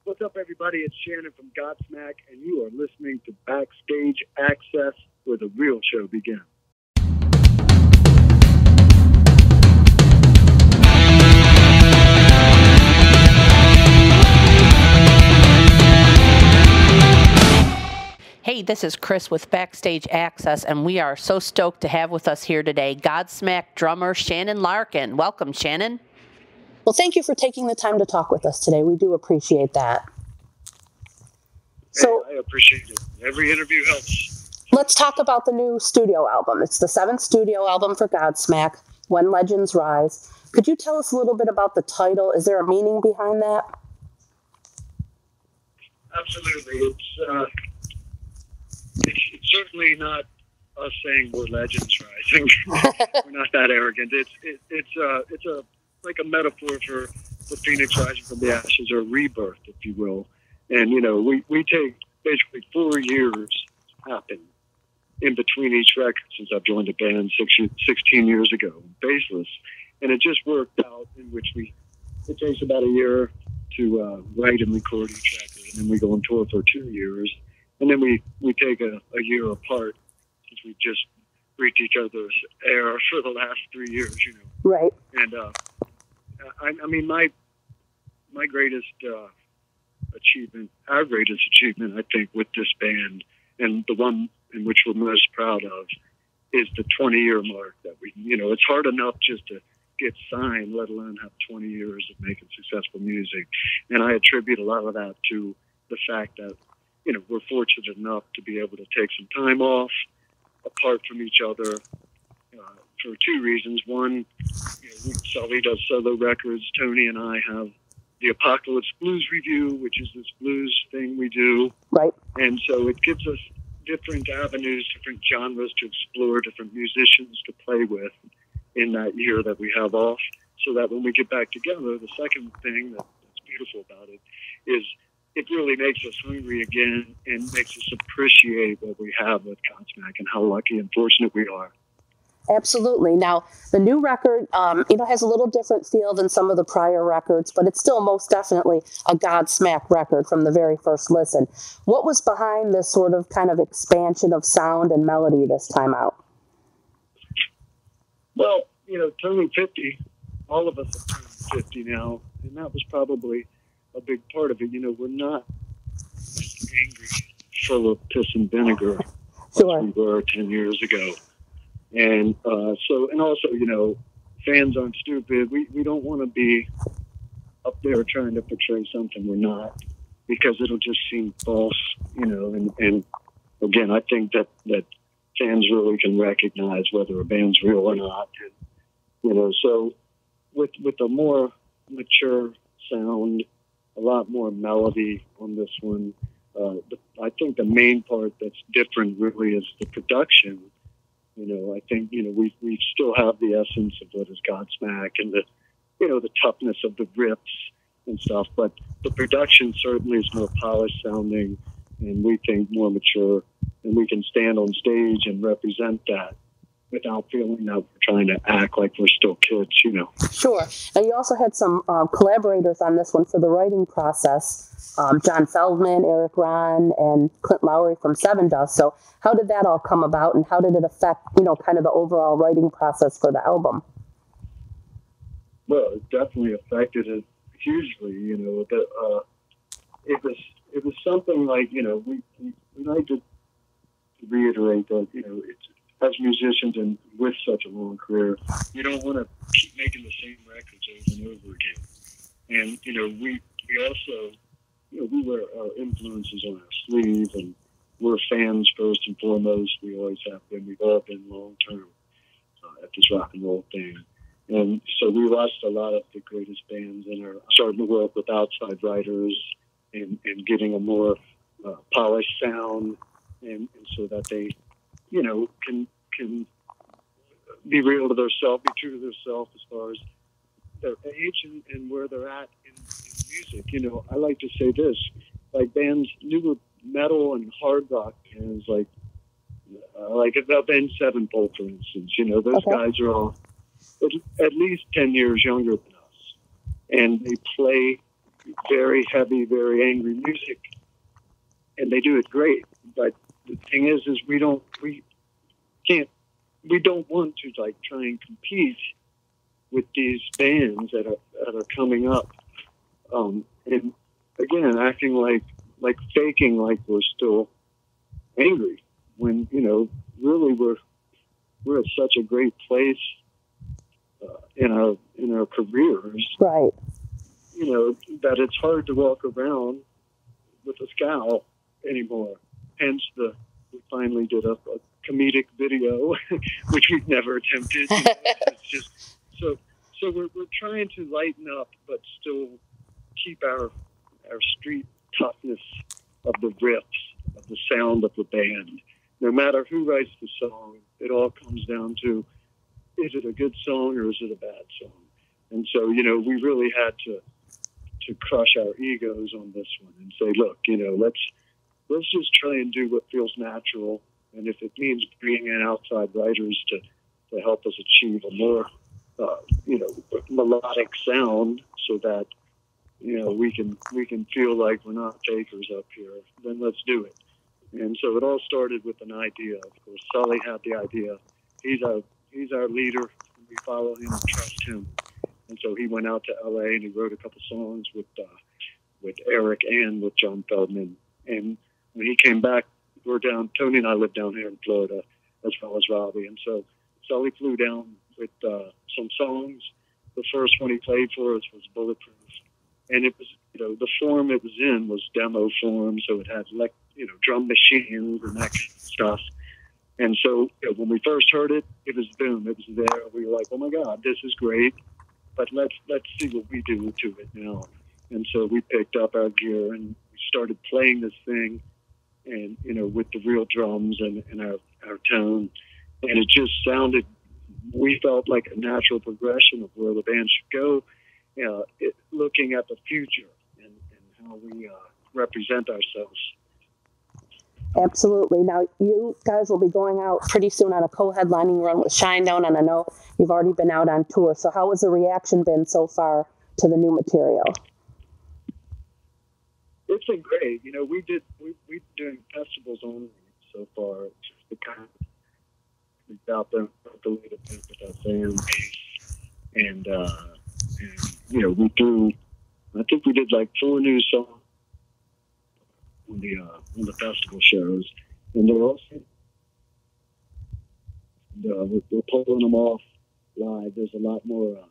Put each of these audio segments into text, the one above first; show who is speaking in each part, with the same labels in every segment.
Speaker 1: What's up, everybody? It's Shannon from Godsmack, and you are listening to Backstage Access, where the real show begins.
Speaker 2: Hey, this is Chris with Backstage Access, and we are so stoked to have with us here today Godsmack drummer Shannon Larkin. Welcome, Shannon.
Speaker 3: Well, thank you for taking the time to talk with us today. We do appreciate that.
Speaker 1: So, I appreciate it. Every interview helps.
Speaker 3: Let's talk about the new studio album. It's the 7th studio album for Godsmack, When Legends Rise. Could you tell us a little bit about the title? Is there a meaning behind that?
Speaker 1: Absolutely. It's certainly not us saying we're legends rising. We're not that arrogant. It's like a metaphor for the phoenix rising from the ashes, or rebirth, if you will. And we take basically 4 years happen in between each record since I've joined the band 16 years ago, baseless, and it just worked out in which it takes about a year to write and record each record, and then we go on tour for 2 years. And then we take a year apart since we just breathed each other's air for the last 3 years,
Speaker 3: Right.
Speaker 1: And I mean, my greatest achievement, our greatest achievement, I think, with this band, and the one in which we're most proud of, is the 20-year mark. That it's hard enough just to get signed, let alone have 20 years of making successful music. And I attribute a lot of that to the fact that we're fortunate enough to be able to take some time off apart from each other for 2 reasons. One, Sully does solo records. Tony and I have the Apocalypse Blues Revue, which is this blues thing we do.
Speaker 3: Right.
Speaker 1: And so it gives us different avenues, different genres to explore, different musicians to play with in that year that we have off, so that when we get back together, the second thing that's beautiful about it is it really makes us hungry again and makes us appreciate what we have with Godsmack and how lucky and fortunate we are.
Speaker 3: Absolutely. Now, the new record, has a little different feel than some of the prior records, but it's still most definitely a Godsmack record from the very first listen. What was behind this sort of kind of expansion of sound and melody this time out?
Speaker 1: Well, turning 50, all of us have turned 50 now, and that was probably a big part of it. We're not angry, full of piss and vinegar
Speaker 3: Sure.
Speaker 1: as we were 10 years ago. And and also, fans aren't stupid. We don't want to be up there trying to portray something we're not, because it'll just seem false, and again, I think that fans really can recognize whether a band's real or not. And, so with a more mature sound, a lot more melody on this one. I think the main part that's different really is the production. I think, we still have the essence of what is Godsmack and the toughness of the riffs and stuff, but the production certainly is more polished sounding, and we think more mature, and we can stand on stage and represent that without feeling that we're trying to act like we're still kids,
Speaker 3: Sure. And you also had some collaborators on this one for the writing process. John Feldman, Eric Ron, and Clint Lowry from Seven Dust. So how did that all come about, and how did it affect, kind of the overall writing process for the album?
Speaker 1: Well, it definitely affected it hugely. It was something like, we like to reiterate that, it's, as musicians and with such a long career, you don't want to keep making the same records over and over again. And, we also, we wear our influences on our sleeve, and we're fans first and foremost. We always have been. We've all been long-term at this rock and roll thing. And so we watched a lot of the greatest bands and are starting to work with outside writers and getting a more polished sound, and so that they, can be real to themselves, be true to themselves as far as their age and where they're at in music. I like to say this, like bands, newer metal and hard rock bands, like Avenged Sevenfold, for instance, those guys are all at least 10 years younger than us, and they play very heavy, very angry music, and they do it great. But the thing is we don't want to like try and compete with these bands that are coming up, and again acting like faking like we're still angry when really we're at such a great place in our careers,
Speaker 3: right?
Speaker 1: That it's hard to walk around with a scowl anymore. Hence we finally did a comedic video, which we've never attempted. It's just so we're trying to lighten up, but still keep our street toughness of the riffs, of the sound of the band. No matter who writes the song, it all comes down to, is it a good song or is it a bad song? And so, we really had to crush our egos on this one and say, look, let's just try and do what feels natural. And if it means bringing in outside writers to help us achieve a more, melodic sound so that, we can feel like we're not fakers up here, then let's do it. And so it all started with an idea. Of course, Sully had the idea. He's our leader. We follow him and trust him. And so he went out to L.A. and he wrote a couple songs with Eric and with John Feldman. And when he came back, Tony and I live down here in Florida, as well as Robbie. And so Sully flew down with some songs. The first one he played for us was Bulletproof. And it was, the form it was in was demo form. So it had, drum machines and that kind of stuff. And so when we first heard it, it was boom. It was there. We were like, oh, my God, this is great. But let's see what we do to it now. And so we picked up our gear and we started playing this thing and, with the real drums and our tone. And it just sounded, we felt like a natural progression of where the band should go, looking at the future and how we represent ourselves.
Speaker 3: Absolutely. Now, you guys will be going out pretty soon on a co-headlining run with Shinedown, and I know you've already been out on tour. So how has the reaction been so far to the new material?
Speaker 1: It's been great. We've been doing festivals only so far. It's just the kind of, we've out there a little bit with our fan base. And we do, I think we did like 4 new songs on the festival shows, and they're also we're pulling them off live. There's a lot more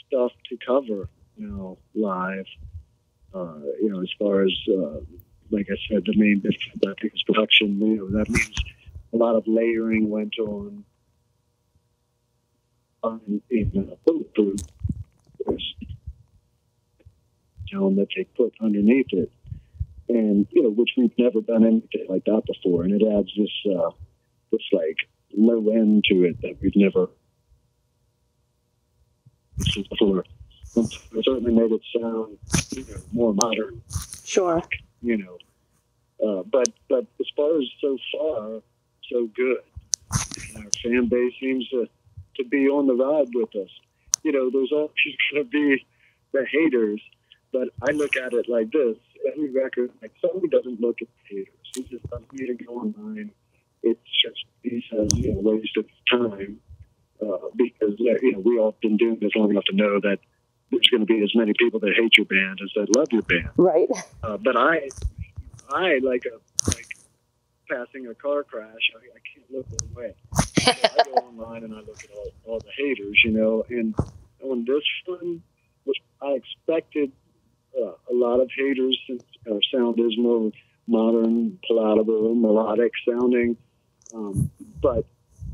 Speaker 1: stuff to cover now live. As far as like I said, the main bit I think is production. That means a lot of layering went on in Bulletproof, sound that they put underneath it. And, which we've never done anything like that before. And it adds this like low end to it that we've never seen before. And it certainly made it sound, more modern.
Speaker 3: Sure.
Speaker 1: But as far as so far, so good. And our fan base seems to be on the ride with us. There's always going to be the haters, but I look at it like this. Every record, like somebody doesn't look at the haters. He just doesn't need to go online. It's just, he says, waste of time because, we all been doing this long enough to know that there's going to be as many people that hate your band as that love your band.
Speaker 3: Right.
Speaker 1: But I like passing a car crash. I can't look away. So I go online and I look at all the haters, and on this one, which I expected a lot of haters since our sound is more modern, palatable, melodic sounding. But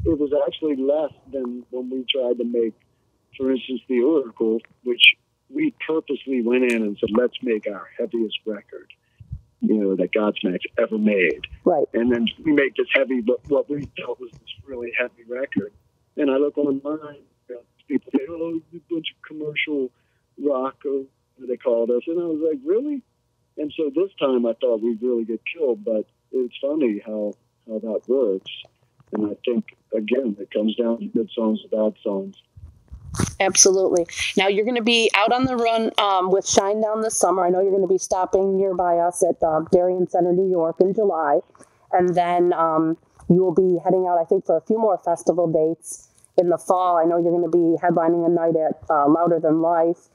Speaker 1: it was actually less than when we tried to make, for instance, The Oracle, which we purposely went in and said, let's make our heaviest record, that Godsmack's ever made.
Speaker 3: Right.
Speaker 1: And then we make this heavy, what we felt was this really heavy record. And I look online, people say, oh, it's a bunch of commercial rock, or they called us. And I was like, really? And so this time I thought we'd really get killed, but it's funny how that works. And I think, again, it comes down to good songs and bad songs.
Speaker 3: Absolutely. Now you're going to be out on the run with Shinedown this summer. I know you're going to be stopping nearby us at Darien Center, New York in July. And then you will be heading out, I think, for a few more festival dates in the fall. I know you're going to be headlining a night at Louder Than Life.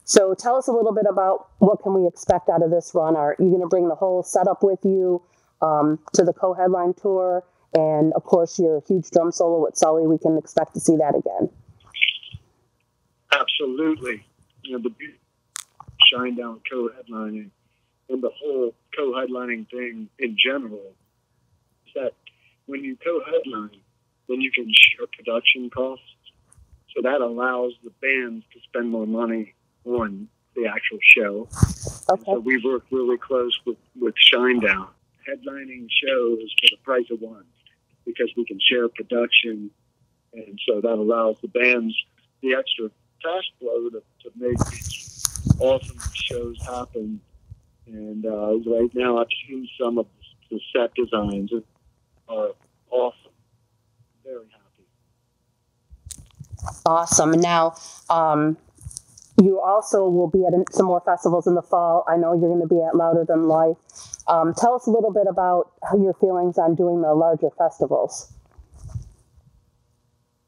Speaker 3: So tell us a little bit about what can we expect out of this run. Are you going to bring the whole setup with you to the co-headline tour? And, of course, your huge drum solo with Sully, we can expect to see that again.
Speaker 1: Absolutely. The Shinedown co-headlining and the whole co-headlining thing in general is that when you co-headline, then you can share production costs. So that allows the bands to spend more money on the actual show. Okay. So we work really close with Shinedown, headlining shows for the price of one, because we can share production. And so that allows the bands the extra cash flow to make these awesome shows happen. And right now I've seen some of the set designs that are awesome. Very happy.
Speaker 3: Awesome. Now, you also will be at some more festivals in the fall. I know you're going to be at Louder Than Life. Tell us a little bit about your feelings on doing the larger festivals.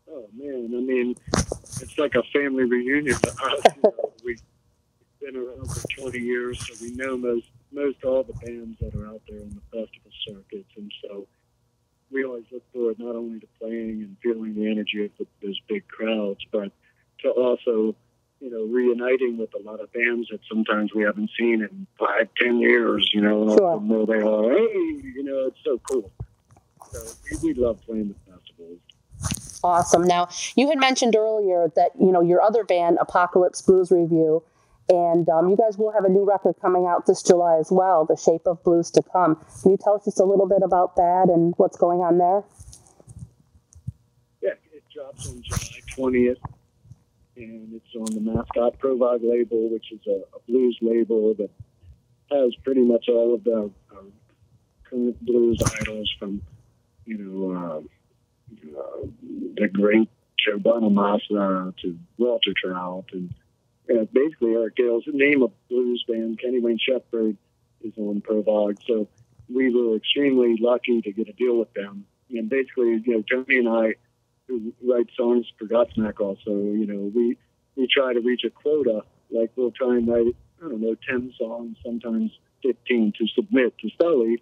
Speaker 1: Oh, man. I mean, it's like a family reunion to us. We've been around for 20 years, so we know most all the bands that are out there on the festival circuits. And so we always look forward not only to playing and feeling the energy of those big crowds, but to also, reuniting with a lot of bands that sometimes we haven't seen in 5-10 years,
Speaker 3: Sure.
Speaker 1: And there they are. Hey, it's so cool. So we love playing the festivals.
Speaker 3: Awesome. Now, you had mentioned earlier that, your other band, Apocalypse Blues Revue, and you guys will have a new record coming out this July as well, The Shape of Blues to Come. Can you tell us just a little bit about that and what's going on there?
Speaker 1: Yeah, it drops on July 20th, and it's on the Mascot Provog label, which is a blues label that has pretty much all of the current blues idols from, the great Joe Bonamassa to Walter Trout, and basically Eric Gale's name of blues band, Kenny Wayne Shepherd, is on Provog. So we were extremely lucky to get a deal with them. And basically, Tony and I, who write songs for Godsmack also, we try to reach a quota. Like we'll try and write, 10 songs, sometimes 15 to submit to Sully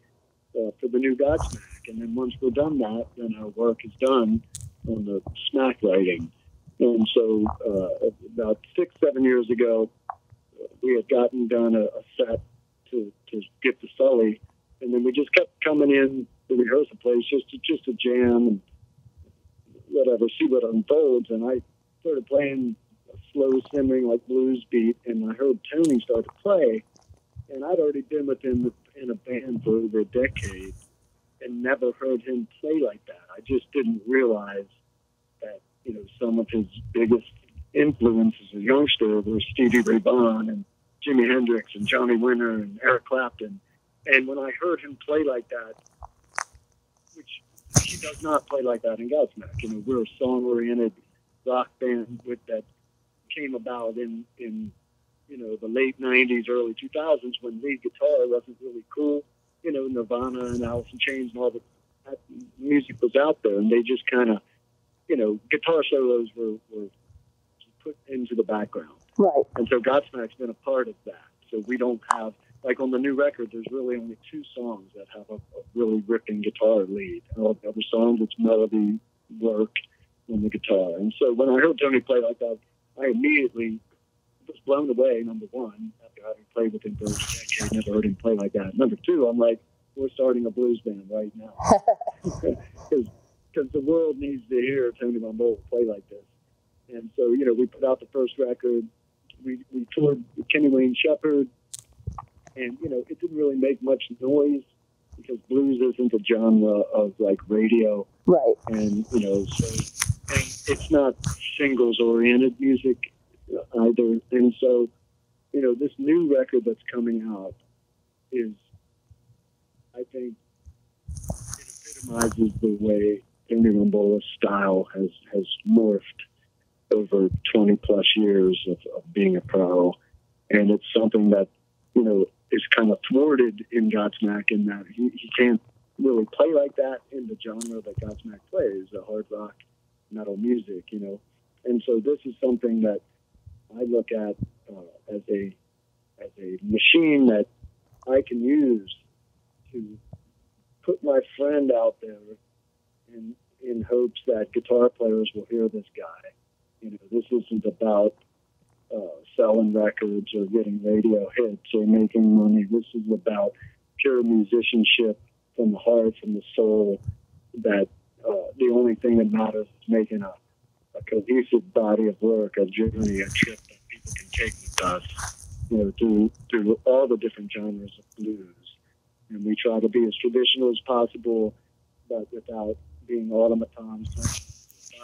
Speaker 1: for the new Godsmack. And then once we're done that, then our work is done on the smack writing. And so about 6-7 years ago, we had gotten done a set to get to Sully, and then we just kept coming in the rehearsal place just to jam and whatever, see what unfolds. And I started playing a slow simmering like blues beat, and I heard Tony start to play, and I'd already been with him in a band for over a decade and never heard him play like that. I just didn't realize that, some of his biggest influences as a youngster were Stevie Ray Vaughan and Jimi Hendrix and Johnny Winter and Eric Clapton. And when I heard him play like that, which he does not play like that in Godsmack. We're a song-oriented rock band that came about in the late 90s, early 2000s when lead guitar wasn't really cool. Nirvana and Alice in Chains and all that music was out there, and they just kind of, guitar solos were put into the background.
Speaker 3: Right.
Speaker 1: And so Godsmack's been a part of that. So we don't have, like on the new record, there's really only 2 songs that have a really ripping guitar lead. All the other songs, it's melody work on the guitar. And so when I heard Tony play like that, I immediately was blown away, number one, after having played with him for a decade, never heard him play like that. Number two, I'm like, we're starting a blues band right now. Because the world needs to hear Tony Mambola play like this. And so, we put out the first record. We toured with Kenny Wayne Shepherd, and, it didn't really make much noise because blues isn't a genre of, like, radio.
Speaker 3: Right.
Speaker 1: And, and it's not singles-oriented music either. And so, this new record that's coming out is, I think, it epitomizes the way Tony Mambola's style has morphed over 20 plus years of being a pro. And it's something that, you know, is kind of thwarted in Godsmack in that he can't really play like that in the genre that Godsmack plays, the hard rock metal music, you know. And so this is something that I look at as a machine that I can use to put my friend out there in hopes that guitar players will hear this guy. You know, this isn't about selling records or getting radio hits or making money. This is about pure musicianship from the heart, from the soul, that the only thing that matters is making a cohesive body of work, a journey, a trip that people can take with us, you know, through all the different genres of blues. And we try to be as traditional as possible, but without being automatons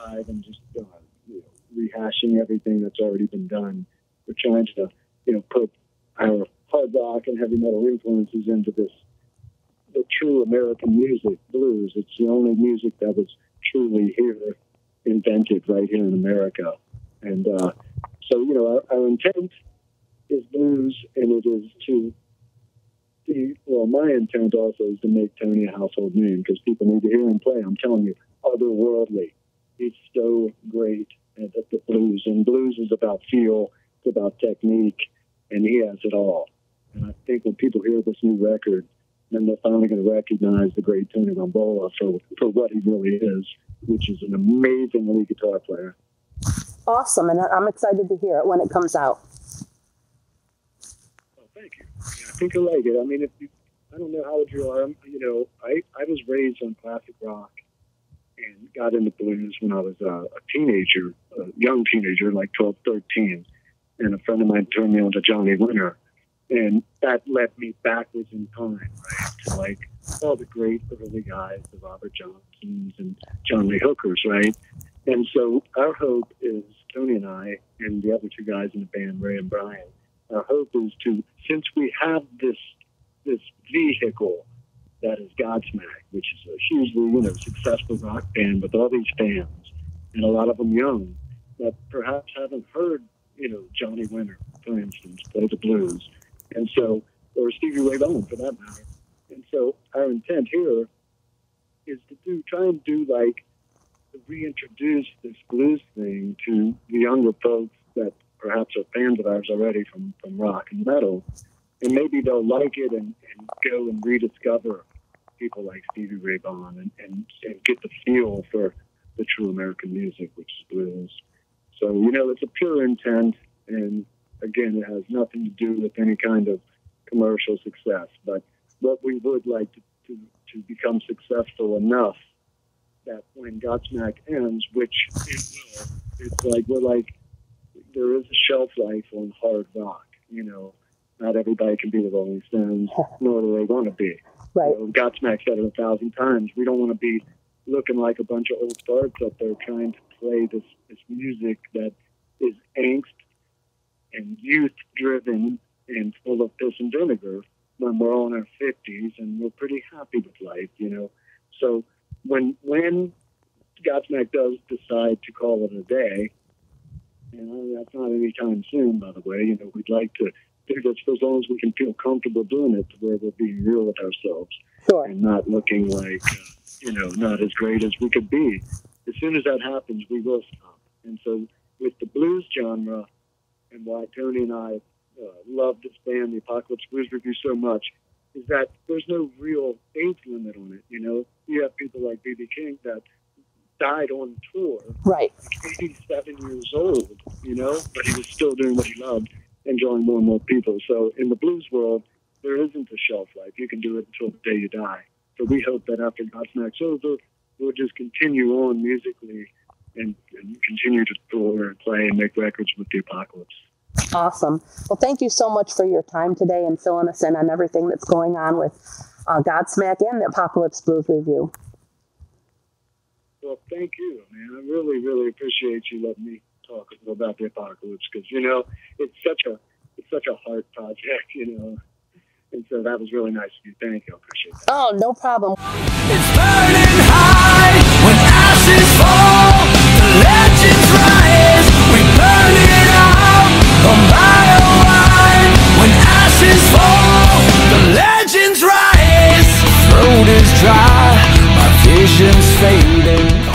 Speaker 1: and just you know, rehashing everything that's already been done. We're trying to, you know, put our hard rock and heavy metal influences into the true American music, blues. It's the only music that was truly here, invented right here in America. And so, you know, our intent is blues, and it is to be, well, my intent also is to make Tony a household name, because people need to hear him play. I'm telling you, otherworldly. He's so great at the blues, and blues is about feel, it's about technique, and he has it all. And I think when people hear this new record, then they're finally going to recognize the great Tony Rombola for what he really is, which is an amazing lead guitar player.
Speaker 3: Awesome, and I'm excited to hear it when it comes out.
Speaker 1: Oh, thank you. Yeah, I think you'll like it. I mean, I don't know how old you are. You know, I was raised on classic rock and got into blues when I was a teenager, a young teenager, like 12, 13. And a friend of mine turned me on to Johnny Winter. And that led me backwards in time, right? To like all the great early guys, the Robert Johnsons and John Lee Hookers, right? And so our hope is, Tony and I and the other two guys in the band, Ray and Brian, our hope is to, since we have this vehicle that is Godsmack, which is a hugely, you know, successful rock band with all these fans, and a lot of them young, that perhaps haven't heard, you know, Johnny Winter, for instance, play the blues. And so, or Stevie Ray Vaughan for that matter. And so our intent here is to try and reintroduce this blues thing to the younger folks that perhaps are fans of ours already from rock and metal. And maybe they'll like it and go and rediscover people like Stevie Ray Vaughan and get the feel for the true American music, which is blues. So, you know, it's a pure intent, and again, it has nothing to do with any kind of commercial success. But what we would like to become successful enough that when Godsmack ends, which it will, it's like there is a shelf life on hard rock. You know, not everybody can be the Rolling Stones, nor do they want to be.
Speaker 3: Right.
Speaker 1: You know, Godsmack said it 1,000 times. We don't want to be looking like a bunch of old farts up there trying to play this music that is angst and youth-driven and full of piss and vinegar when we're all in our 50s and we're pretty happy with life, you know. So when Godsmack does decide to call it a day, and that's not any time soon, by the way, you know, we'd like to do this for as long as we can feel comfortable doing it, to where we're being real with ourselves.
Speaker 3: Sure.
Speaker 1: And not looking like, you know, not as great as we could be. As soon as that happens, we will stop. And so with the blues genre, and why Tony and I love this band, the Apocalypse Blues Revue, so much, is that there's no real age limit on it. You know, you have people like B.B. King that died on tour,
Speaker 3: right,
Speaker 1: like 87 years old, you know, but he was still doing what he loved and drawing more and more people. So in the blues world, there isn't a shelf life. You can do it until the day you die. So we hope that after Godsmack's over, we'll just continue on musically and continue to tour and play and make records with the Apocalypse.
Speaker 3: Awesome. Well, thank you so much for your time today and filling us in on everything that's going on with Godsmack and the Apocalypse Blues Revue.
Speaker 1: Well, thank you, man. I really, really appreciate you letting me talk a little about the Apocalypse, because, you know, it's such a hard project, you know. And so that was really nice of you. Thank you. I appreciate that.
Speaker 3: Oh, no problem.
Speaker 4: It's burning high when ashes fall, the legends rise. dry, my vision's fading.